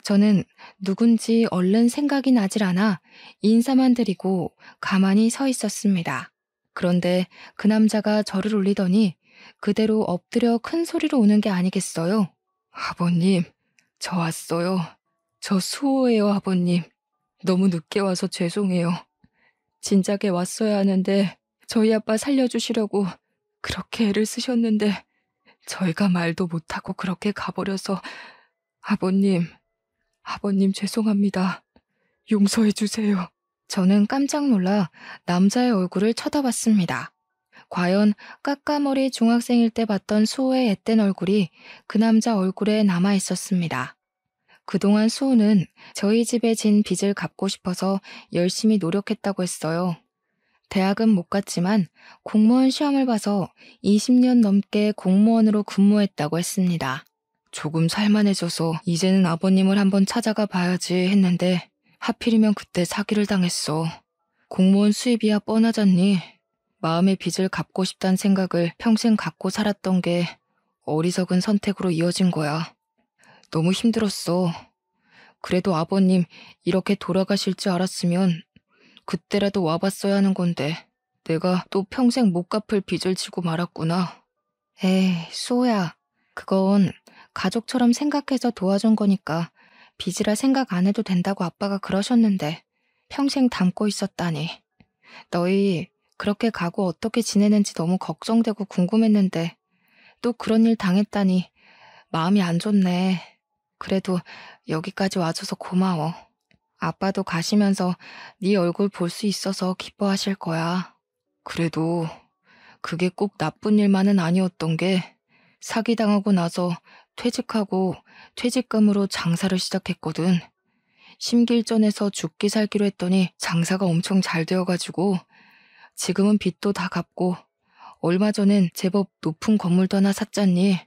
저는 누군지 얼른 생각이 나질 않아 인사만 드리고 가만히 서 있었습니다. 그런데 그 남자가 저를 울리더니 그대로 엎드려 큰 소리로 우는 게 아니겠어요? 아버님, 저 왔어요. 저 수호예요, 아버님. 너무 늦게 와서 죄송해요. 진작에 왔어야 하는데 저희 아빠 살려주시려고 그렇게 애를 쓰셨는데 저희가 말도 못하고 그렇게 가버려서 아버님 죄송합니다. 용서해 주세요. 저는 깜짝 놀라 남자의 얼굴을 쳐다봤습니다. 과연 까까머리 중학생일 때 봤던 수호의 앳된 얼굴이 그 남자 얼굴에 남아 있었습니다. 그동안 수호는 저희 집에 진 빚을 갚고 싶어서 열심히 노력했다고 했어요. 대학은 못 갔지만 공무원 시험을 봐서 20년 넘게 공무원으로 근무했다고 했습니다. 조금 살만해져서 이제는 아버님을 한번 찾아가 봐야지 했는데 하필이면 그때 사기를 당했어. 공무원 수입이야 뻔하잖니. 마음의 빚을 갚고 싶다는 생각을 평생 갖고 살았던 게 어리석은 선택으로 이어진 거야. 너무 힘들었어. 그래도 아버님 이렇게 돌아가실 줄 알았으면 그때라도 와봤어야 하는 건데 내가 또 평생 못 갚을 빚을 지고 말았구나. 에이, 수호야. 그건 가족처럼 생각해서 도와준 거니까 빚이라 생각 안 해도 된다고 아빠가 그러셨는데 평생 담고 있었다니. 너희 그렇게 가고 어떻게 지내는지 너무 걱정되고 궁금했는데 또 그런 일 당했다니 마음이 안 좋네. 그래도 여기까지 와줘서 고마워. 아빠도 가시면서 네 얼굴 볼 수 있어서 기뻐하실 거야. 그래도 그게 꼭 나쁜 일만은 아니었던 게 사기당하고 나서 퇴직하고 퇴직금으로 장사를 시작했거든. 심기일전해서 죽기 살기로 했더니 장사가 엄청 잘 되어가지고 지금은 빚도 다 갚고 얼마 전엔 제법 높은 건물도 하나 샀잖니.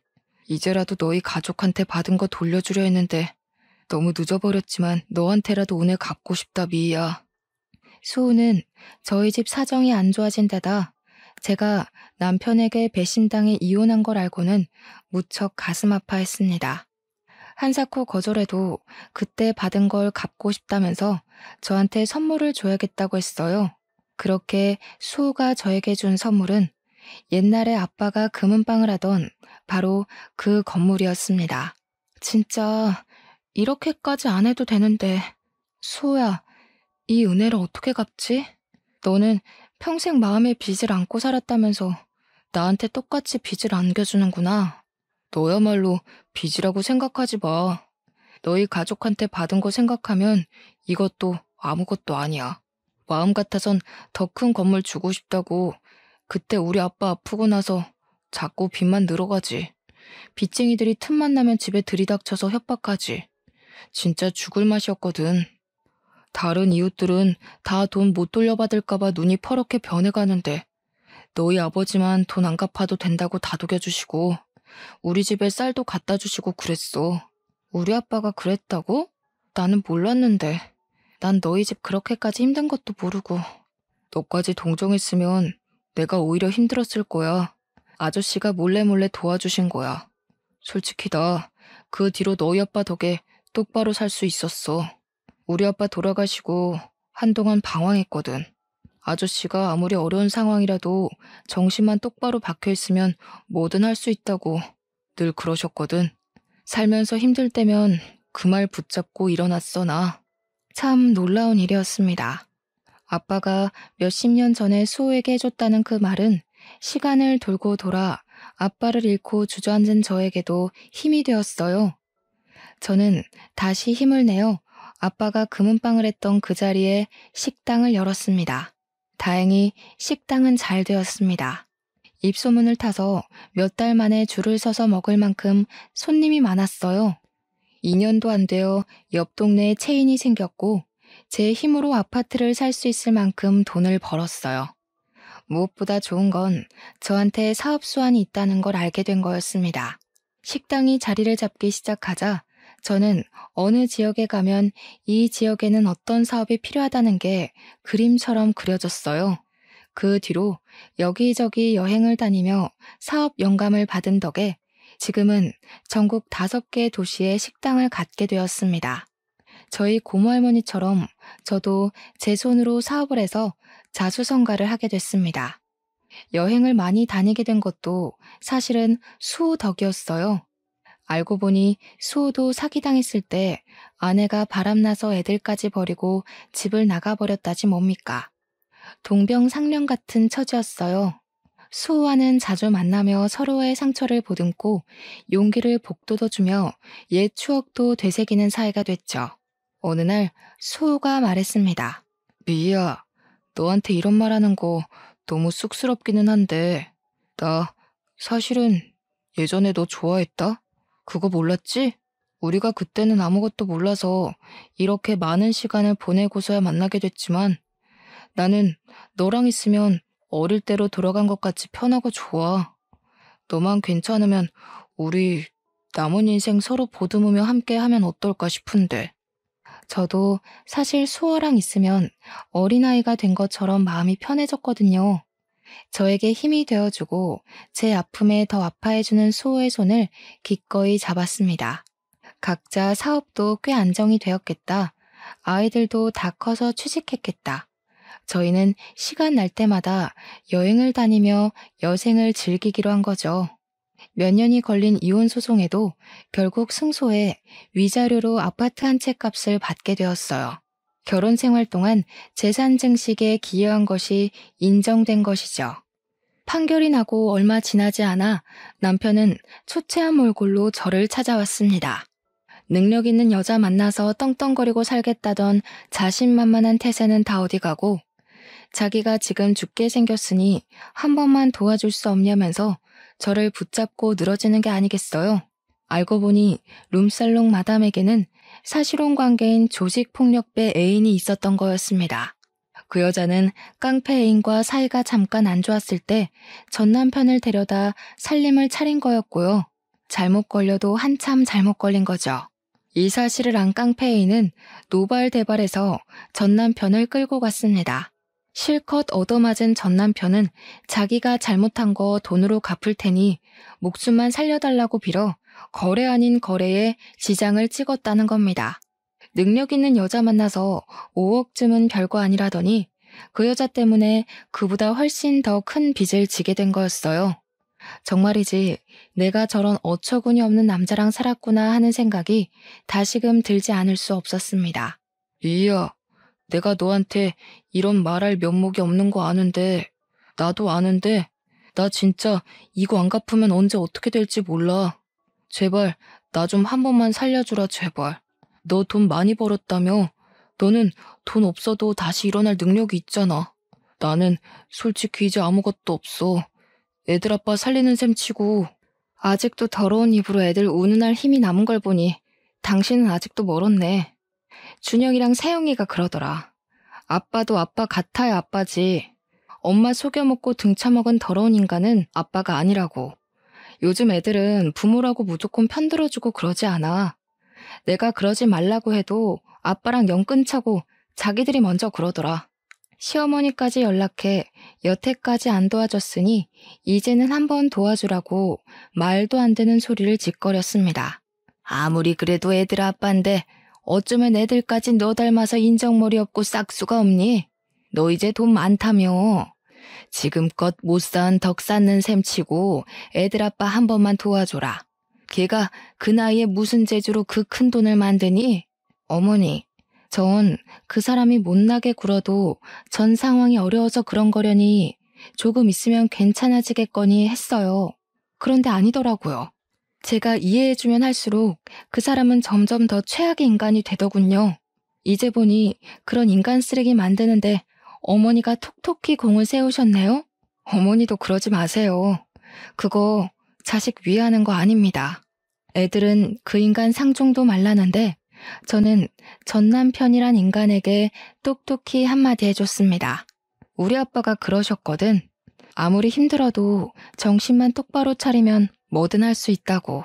이제라도 너희 가족한테 받은 거 돌려주려 했는데 너무 늦어버렸지만 너한테라도 오늘 갚고 싶다, 미희야. 수우는 저희 집 사정이 안 좋아진 데다 제가 남편에게 배신당해 이혼한 걸 알고는 무척 가슴 아파했습니다. 한사코 거절해도 그때 받은 걸 갚고 싶다면서 저한테 선물을 줘야겠다고 했어요. 그렇게 수우가 저에게 준 선물은 옛날에 아빠가 금은방을 하던 바로 그 건물이었습니다. 진짜 이렇게까지 안 해도 되는데 수호야, 이 은혜를 어떻게 갚지? 너는 평생 마음에 빚을 안고 살았다면서 나한테 똑같이 빚을 안겨주는구나. 너야말로 빚이라고 생각하지 마. 너희 가족한테 받은 거 생각하면 이것도 아무것도 아니야. 마음 같아선 더 큰 건물 주고 싶다고 그때 우리 아빠 아프고 나서 자꾸 빚만 늘어가지. 빚쟁이들이 틈만 나면 집에 들이닥쳐서 협박하지. 진짜 죽을 맛이었거든. 다른 이웃들은 다 돈 못 돌려받을까봐 눈이 퍼렇게 변해가는데 너희 아버지만 돈 안 갚아도 된다고 다독여주시고 우리 집에 쌀도 갖다 주시고 그랬어. 우리 아빠가 그랬다고? 나는 몰랐는데. 난 너희 집 그렇게까지 힘든 것도 모르고. 너까지 동정했으면 내가 오히려 힘들었을 거야. 아저씨가 몰래 도와주신 거야. 솔직히 나 그 뒤로 너희 아빠 덕에 똑바로 살 수 있었어. 우리 아빠 돌아가시고 한동안 방황했거든. 아저씨가 아무리 어려운 상황이라도 정신만 똑바로 박혀있으면 뭐든 할 수 있다고 늘 그러셨거든. 살면서 힘들 때면 그 말 붙잡고 일어났어, 나. 참 놀라운 일이었습니다. 아빠가 몇십 년 전에 수호에게 해줬다는 그 말은 시간을 돌고 돌아 아빠를 잃고 주저앉은 저에게도 힘이 되었어요. 저는 다시 힘을 내어 아빠가 금은방을 했던 그 자리에 식당을 열었습니다. 다행히 식당은 잘 되었습니다. 입소문을 타서 몇 달 만에 줄을 서서 먹을 만큼 손님이 많았어요. 2년도 안 되어 옆 동네에 체인이 생겼고 제 힘으로 아파트를 살 수 있을 만큼 돈을 벌었어요. 무엇보다 좋은 건 저한테 사업 수완이 있다는 걸 알게 된 거였습니다. 식당이 자리를 잡기 시작하자 저는 어느 지역에 가면 이 지역에는 어떤 사업이 필요하다는 게 그림처럼 그려졌어요. 그 뒤로 여기저기 여행을 다니며 사업 영감을 받은 덕에 지금은 전국 5개 도시에 식당을 갖게 되었습니다. 저희 고모할머니처럼 저도 제 손으로 사업을 해서 자수성가를 하게 됐습니다. 여행을 많이 다니게 된 것도 사실은 수호 덕이었어요. 알고 보니 수호도 사기당했을 때 아내가 바람나서 애들까지 버리고 집을 나가버렸다지 뭡니까. 동병상련 같은 처지였어요. 수호와는 자주 만나며 서로의 상처를 보듬고 용기를 북돋워주며 옛 추억도 되새기는 사이가 됐죠. 어느 날 수호가 말했습니다. 미희야, 너한테 이런 말하는 거 너무 쑥스럽기는 한데 나 사실은 예전에 너 좋아했다? 그거 몰랐지? 우리가 그때는 아무것도 몰라서 이렇게 많은 시간을 보내고서야 만나게 됐지만 나는 너랑 있으면 어릴 때로 돌아간 것 같이 편하고 좋아. 너만 괜찮으면 우리 남은 인생 서로 보듬으며 함께 하면 어떨까 싶은데. 저도 사실 수호랑 있으면 어린아이가 된 것처럼 마음이 편해졌거든요. 저에게 힘이 되어주고 제 아픔에 더 아파해주는 수호의 손을 기꺼이 잡았습니다. 각자 사업도 꽤 안정이 되었겠다. 아이들도 다 커서 취직했겠다. 저희는 시간 날 때마다 여행을 다니며 여생을 즐기기로 한 거죠. 몇 년이 걸린 이혼 소송에도 결국 승소해 위자료로 아파트 한 채 값을 받게 되었어요. 결혼 생활 동안 재산 증식에 기여한 것이 인정된 것이죠. 판결이 나고 얼마 지나지 않아 남편은 초췌한 몰골로 저를 찾아왔습니다. 능력 있는 여자 만나서 떵떵거리고 살겠다던 자신만만한 태세는 다 어디 가고 자기가 지금 죽게 생겼으니 한 번만 도와줄 수 없냐면서 저를 붙잡고 늘어지는 게 아니겠어요. 알고 보니 룸살롱 마담에게는 사실혼 관계인 조직폭력배 애인이 있었던 거였습니다. 그 여자는 깡패 애인과 사이가 잠깐 안 좋았을 때 전 남편을 데려다 살림을 차린 거였고요. 잘못 걸려도 한참 잘못 걸린 거죠. 이 사실을 안 깡패 애인은 노발대발해서 전 남편을 끌고 갔습니다. 실컷 얻어맞은 전 남편은 자기가 잘못한 거 돈으로 갚을 테니 목숨만 살려달라고 빌어 거래 아닌 거래에 지장을 찍었다는 겁니다. 능력 있는 여자 만나서 5억쯤은 별거 아니라더니 그 여자 때문에 그보다 훨씬 더 큰 빚을 지게 된 거였어요. 정말이지 내가 저런 어처구니 없는 남자랑 살았구나 하는 생각이 다시금 들지 않을 수 없었습니다. 이야, 내가 너한테 이런 말할 면목이 없는 거 아는데, 나도 아는데 나 진짜 이거 안 갚으면 언제 어떻게 될지 몰라. 제발 나 좀 한 번만 살려주라 제발. 너 돈 많이 벌었다며? 너는 돈 없어도 다시 일어날 능력이 있잖아. 나는 솔직히 이제 아무것도 없어. 애들 아빠 살리는 셈 치고 아직도 더러운 입으로 애들 우는할 힘이 남은 걸 보니 당신은 아직도 멀었네. 준영이랑 세영이가 그러더라. 아빠도 아빠 같아야 아빠지. 엄마 속여먹고 등쳐먹은 더러운 인간은 아빠가 아니라고. 요즘 애들은 부모라고 무조건 편들어주고 그러지 않아. 내가 그러지 말라고 해도 아빠랑 연 끊자고 자기들이 먼저 그러더라. 시어머니까지 연락해 여태까지 안 도와줬으니 이제는 한번 도와주라고 말도 안 되는 소리를 짓거렸습니다. 아무리 그래도 애들 아빠인데 어쩌면 애들까지 너 닮아서 인정머리 없고 싹수가 없니? 너 이제 돈 많다며. 지금껏 못 쌓은 덕 쌓는 셈 치고 애들 아빠 한 번만 도와줘라. 걔가 그 나이에 무슨 재주로 그 큰 돈을 만드니? 어머니, 전 그 사람이 못나게 굴어도 전 상황이 어려워서 그런 거려니 조금 있으면 괜찮아지겠거니 했어요. 그런데 아니더라고요. 제가 이해해주면 할수록 그 사람은 점점 더 최악의 인간이 되더군요. 이제 보니 그런 인간 쓰레기 만드는데 어머니가 톡톡히 공을 세우셨네요? 어머니도 그러지 마세요. 그거 자식 위하는 거 아닙니다. 애들은 그 인간 상종도 말라는데 저는 전 남편이란 인간에게 똑똑히 한마디 해줬습니다. 우리 아빠가 그러셨거든. 아무리 힘들어도 정신만 똑바로 차리면 뭐든 할 수 있다고.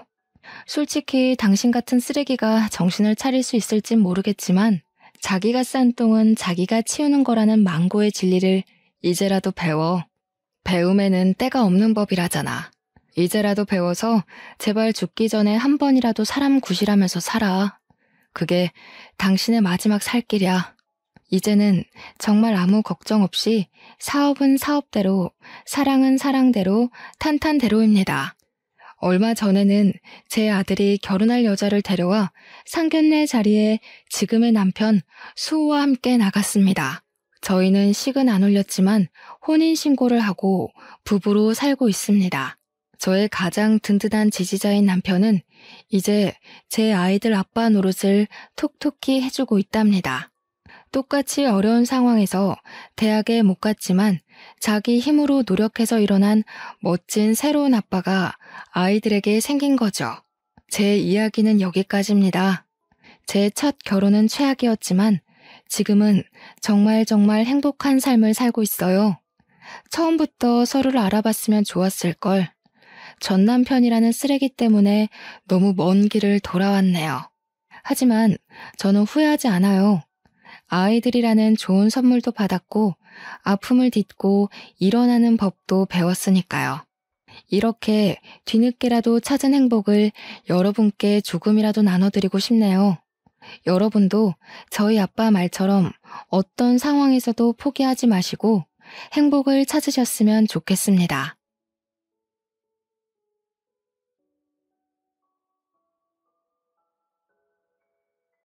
솔직히 당신 같은 쓰레기가 정신을 차릴 수 있을진 모르겠지만 자기가 싼 똥은 자기가 치우는 거라는 망고의 진리를 이제라도 배워. 배움에는 때가 없는 법이라잖아. 이제라도 배워서 제발 죽기 전에 한 번이라도 사람 구실하면서 살아. 그게 당신의 마지막 살 길이야. 이제는 정말 아무 걱정 없이 사업은 사업대로, 사랑은 사랑대로, 탄탄대로입니다. 얼마 전에는 제 아들이 결혼할 여자를 데려와 상견례 자리에 지금의 남편 수호와 함께 나갔습니다. 저희는 식은 안 올렸지만 혼인신고를 하고 부부로 살고 있습니다. 저의 가장 든든한 지지자인 남편은 이제 제 아이들 아빠 노릇을 톡톡히 해주고 있답니다. 똑같이 어려운 상황에서 대학에 못 갔지만 자기 힘으로 노력해서 일어난 멋진 새로운 아빠가 아이들에게 생긴 거죠. 제 이야기는 여기까지입니다. 제 첫 결혼은 최악이었지만 지금은 정말 행복한 삶을 살고 있어요. 처음부터 서로를 알아봤으면 좋았을걸. 전 남편이라는 쓰레기 때문에 너무 먼 길을 돌아왔네요. 하지만 저는 후회하지 않아요. 아이들이라는 좋은 선물도 받았고 아픔을 딛고 일어나는 법도 배웠으니까요. 이렇게 뒤늦게라도 찾은 행복을 여러분께 조금이라도 나눠드리고 싶네요. 여러분도 저희 아빠 말처럼 어떤 상황에서도 포기하지 마시고 행복을 찾으셨으면 좋겠습니다.